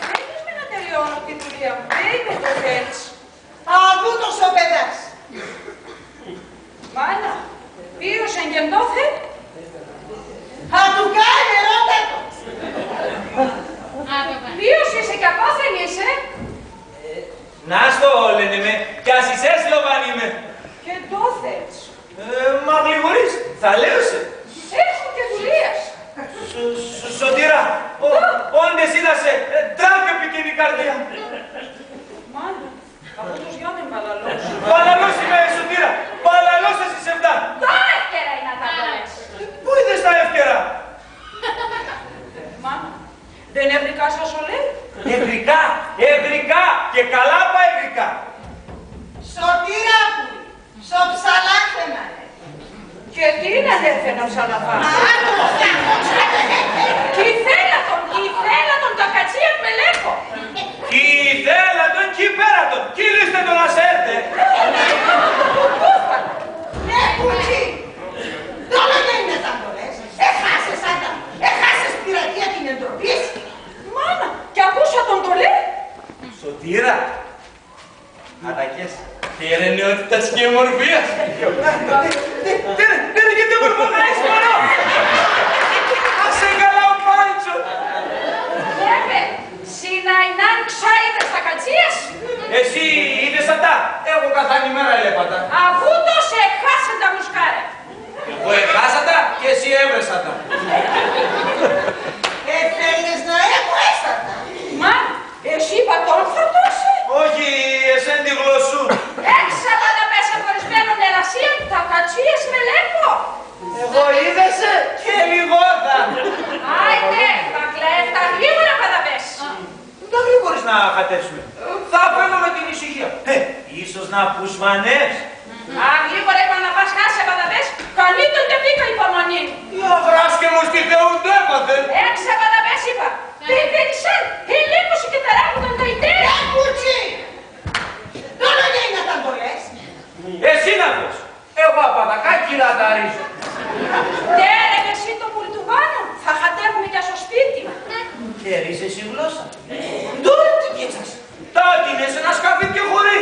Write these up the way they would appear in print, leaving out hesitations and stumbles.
θέλεις με να τελειώνω τη δουλειά μου, δεν είμαι το έτσι. Αβούτος ο παιδάς. Μάνα, πήρωσαν και ντόθε. Θα του κάνει ερώτα το. Πήρωσες και απόθεν είσαι. Να στο λένε με, κι ας είσαι Σλοβάν είμαι. Και ντόθες. Μα γλυγορείς, θα λέω σε. Έχω και δουλείας. Σωτήρα, όντες είδασε, τράβει επικίνη καρδιά. Μάνα, από τους δυο με μπαλαλός. Παλαλός είμαι, Σωτήρα, παλαλός εσύ σε φτά. Τα εύκαιρα είναι να τα δεις. Πού είδες τα εύκαιρα. Μάνα, δεν ευρικά σας ο λέει. Ευρικά, ευρικά και καλά πα ευρικά. Σωτήρα μου, στο ψαλάθεμα. Και τι είναι αδέρφε να ψαλαφά. Άτος, Κι ήθελα τον τα κατσία με λέγω. Κι ήθελα τον, κι πέρα τον, κι λύστε τον να σε έρθε. ναι κουτσί. Τώρα δεν είναι θα το λες. Έχασες Άντα, έχασες πειρατεία την εντροπή. Μάνα, κι ακούσα τον το λέει. Σωτήρα, ατακές και η αιρενιότητα της και ομορφίας. Δεν είναι γιατί ομορφωνais μωρό. Ας σε καλά ο Πάντσο. Βέβαια, συναϊνάν ξάιδες τα κατσίας. Εσύ είδες αυτά, εγώ καθάνη μέρα έλεπα τα. Αφού το σε χάσαν τα μουσκάρια. Εγώ έχασα τα και εσύ έβρεσα τα. Θέλεις να έχω έστατα. Μάνα, εσύ πατόμφρωτος. Όχι, εσέν τη γλωσσού. Έξαλα να μέσα χωρισμένων ερασίων τα κατσίες με λέγω. Εγώ είδεσαι και λιγότα. Άιντε, τα κλέφτα γρήγορα παραβες. Δεν γρήγορες να χατέσουμε. Θα παίρνω με την ησυχία. Ίσως να πουσμανές. Αν γρήγορα είπα να πας χάσε παραβες, καλύπτον και πήκα υπομονή. Η αγράσκε μου στη Θεού το έπαθε. Έξα παραβες είπα. Δεν θέλησαν, ελέγχωση και ταράγουδαν το ιτέρι. Κουτσί. Τώρα δεν είναι θα το λες. Εσύ να πες. Εγώ απατακά κυραταρίζω. Τέρε εσύ το πουλτουβάνο, θα χατεύουμε για στο σπίτι. Και ρίζες η γλώσσα. Τώρα τι πίτσας. Τάτινε σε ένα σκάφι και χωρί.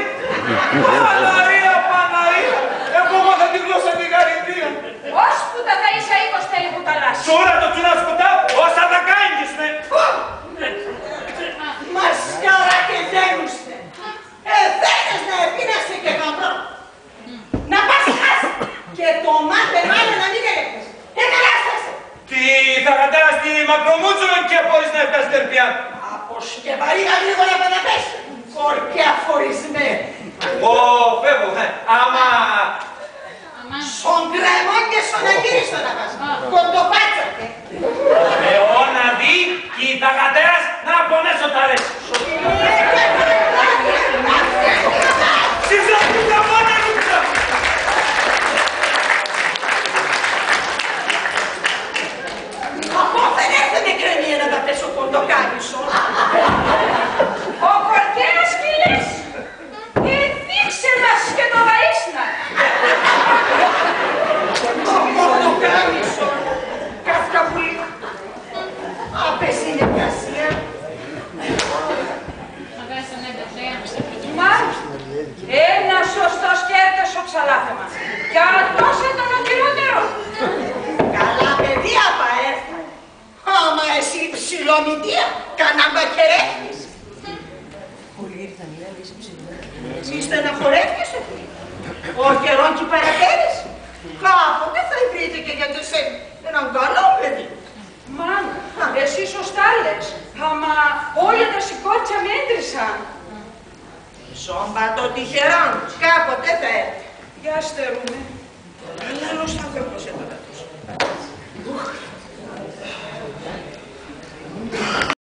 Παναρία, Παναρία. Εγώ μάθα τη γλώσσα τη γαριδία. Ώσπου τα θα είσαι 20 τέλη που τα λάσει. Σούρα το τσουνάσκοτα, όσα θα κάνεις με. Μασκάρα και δένουστε. Θέλεις να επίνεσαι και γαμπρό. Να πας χάσει. Και το μάτε μάλλον να μην έλεχες. Εκαλάστασε. Τι θα κατέρα στη μακρομούτσουλο και χωρίς να έφτασε τερπιά. Αποσκευαρίγα γρήγορα πανταπές. Φορκιά φορισμένη. Εγώ φεύγω, άμα... Στον κρεμό και στον αγύριστο να πας. Κοντοπάτσατε. Θεό να δει και τα κατέρας να πονέσω τα λες. Συζητούν τα μόνα ρούξα. Από δεν έρθει κρεμία να τα πέσω κοντοκάνισο. Ο κορκέρας φίλες, δείξε μας και το βαΐσνα. Το κοντοκάνισο. Καυκαπουλί. Απες είναι κασία. Μα, ένα σωστό σκέφτες ο ψαλάθεμα. Κι αυτός ήταν ο χειρότερο. Καλά παιδιά παέρθα. Άμα εσύ ψιλομητία, κανένα μπακερέφτης. Όλοι ήρθαν οι άλλοι ψιλομητία. Μη στεναχωρεύκεσαι. Ο καιρόν κι παρατέρες. Κάποτε θα βρείτε και για εσένα έναν καλό παιδί. Μάνα, εσύ σωστά λες. Αμα όλα τα σηκώτια μέτρησαν. Σόμπα το τυχερόν, κάποτε θα έρθει. Για στερούμε. Άλλος άνθρωπος έπατα τόσο.